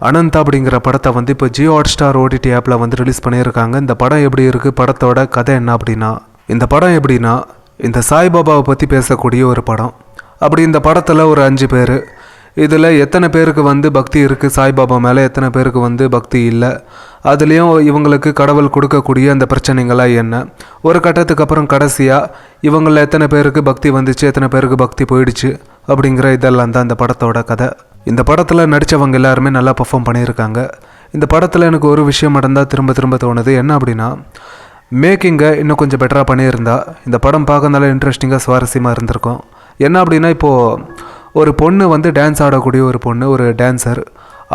அனந்தா அப்படிங்கிற படத்தை வந்து இப்போ ஜியோ ஹாட்ஸ்டார் ஓடிடி ஆப்பில் வந்து ரிலீஸ் பண்ணியிருக்காங்க. இந்த படம் எப்படி இருக்குது, படத்தோட கதை என்ன அப்படின்னா, இந்த படம் எப்படின்னா இந்த சாய்பாபாவை பற்றி பேசக்கூடிய ஒரு படம். அப்படி இந்த படத்தில் ஒரு 5 பேர், இதில் எத்தனை பேருக்கு வந்து பக்தி இருக்குது சாய்பாபா மேலே, எத்தனை பேருக்கு வந்து பக்தி இல்லை, அதுலேயும் இவங்களுக்கு கடவுள் கொடுக்கக்கூடிய அந்த பிரச்சனைகளாக என்ன, ஒரு கட்டத்துக்கு அப்புறம் கடைசியாக இவங்களில் எத்தனை பேருக்கு பக்தி வந்துச்சு, எத்தனை பேருக்கு பக்தி போயிடுச்சு அப்படிங்கிற இதெல்லாம் தான் இந்த படத்தோட கதை. இந்த படத்தில் நடித்தவங்க எல்லாருமே நல்லா பர்ஃபார்ம் பண்ணியிருக்காங்க. இந்த படத்தில் எனக்கு ஒரு விஷயம் நடந்தால் திரும்ப திரும்ப தோணுது. என்ன அப்படின்னா, மேக்கிங்கை இன்னும் கொஞ்சம் பெட்டராக பண்ணியிருந்தா இந்த படம் பார்க்க நல்லா இன்ட்ரெஸ்டிங்காக சுவாரஸ்யமாக இருந்திருக்கும். என்ன அப்படின்னா, இப்போது ஒரு பொண்ணு வந்து டான்ஸ் ஆடக்கூடிய ஒரு பொண்ணு, ஒரு டான்ஸர்,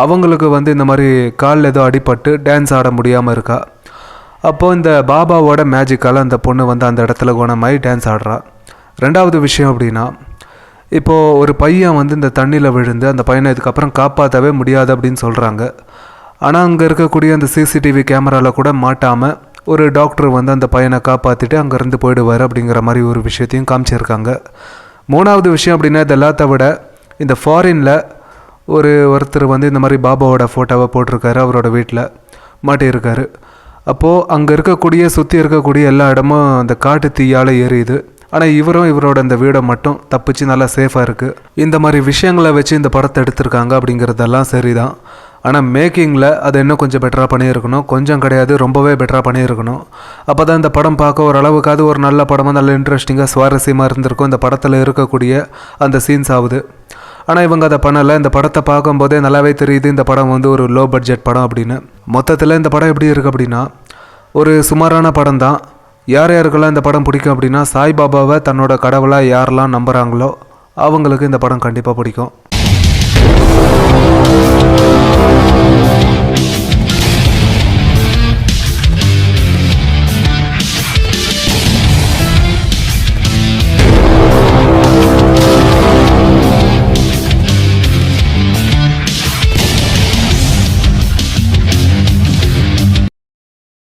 அவங்களுக்கு வந்து இந்த மாதிரி காலில் ஏதோ அடிபட்டு டான்ஸ் ஆட முடியாமல் இருக்கா. அப்போது இந்த பாபாவோட மேஜிக்கால் அந்த பொண்ணு வந்து அந்த இடத்துல குணமாகி டான்ஸ் ஆடுறா. ரெண்டாவது விஷயம் அப்படின்னா, இப்போது ஒரு பையன் வந்து இந்த தண்ணியில் விழுந்து அந்த பையனை இதுக்கப்புறம் காப்பாற்றவே முடியாது அப்படின்னு சொல்கிறாங்க. ஆனால் அங்கே இருக்கக்கூடிய அந்த சிசிடிவி கேமராவில் கூட மாட்டாமல் ஒரு டாக்டர் வந்து அந்த பையனை காப்பாற்றிட்டு அங்கேருந்து போயிடுவார் அப்படிங்கிற மாதிரி ஒரு விஷயத்தையும் காமிச்சிருக்காங்க. மூணாவது விஷயம் அப்படின்னா, இது எல்லாத்த விட இந்த ஃபாரினில் ஒருத்தர் வந்து இந்த மாதிரி பாபாவோட ஃபோட்டோவை போட்டிருக்காரு, அவரோட வீட்டில் மாட்டியிருக்காரு. அப்போது அங்கே இருக்கக்கூடிய சுற்றி இருக்கக்கூடிய எல்லா இடமும் அந்த காட்டு தீயால் எரியுது. ஆனால் இவரோட அந்த வீடை மட்டும் தப்பிச்சு நல்லா சேஃபாக இருக்குது. இந்த மாதிரி விஷயங்களை வச்சு இந்த படத்தை எடுத்திருக்காங்க அப்படிங்கிறதெல்லாம் சரிதான். ஆனால் மேக்கிங்கில் அதை இன்னும் கொஞ்சம் பெட்டராக பண்ணியிருக்கணும். கொஞ்சம் கிடையாது, ரொம்பவே பெட்டராக பண்ணியிருக்கணும். அப்போ தான் இந்த படம் பார்க்க ஓரளவுக்காவது ஒரு நல்ல படமாக நல்ல இன்ட்ரெஸ்டிங்காக சுவாரஸ்யமாக இருந்திருக்கும். இந்த படத்தில் இருக்கக்கூடிய அந்த சீன்ஸ் ஆகுது. ஆனால் இவங்க அதை பண்ணலை. இந்த படத்தை பார்க்கும்போதே நல்லாவே தெரியுது இந்த படம் வந்து ஒரு லோ பட்ஜெட் படம் அப்படின்னு. மொத்தத்தில் இந்த படம் எப்படி இருக்குது அப்படின்னா, ஒரு சுமாரான படம் தான். யார் யாருக்கெல்லாம் இந்த படம் பிடிக்கும் அப்படின்னா, சாய்பாபாவை தன்னோட கடவுளாக யாரெல்லாம் நம்புகிறாங்களோ அவங்களுக்கு இந்த படம் கண்டிப்பாக பிடிக்கும்.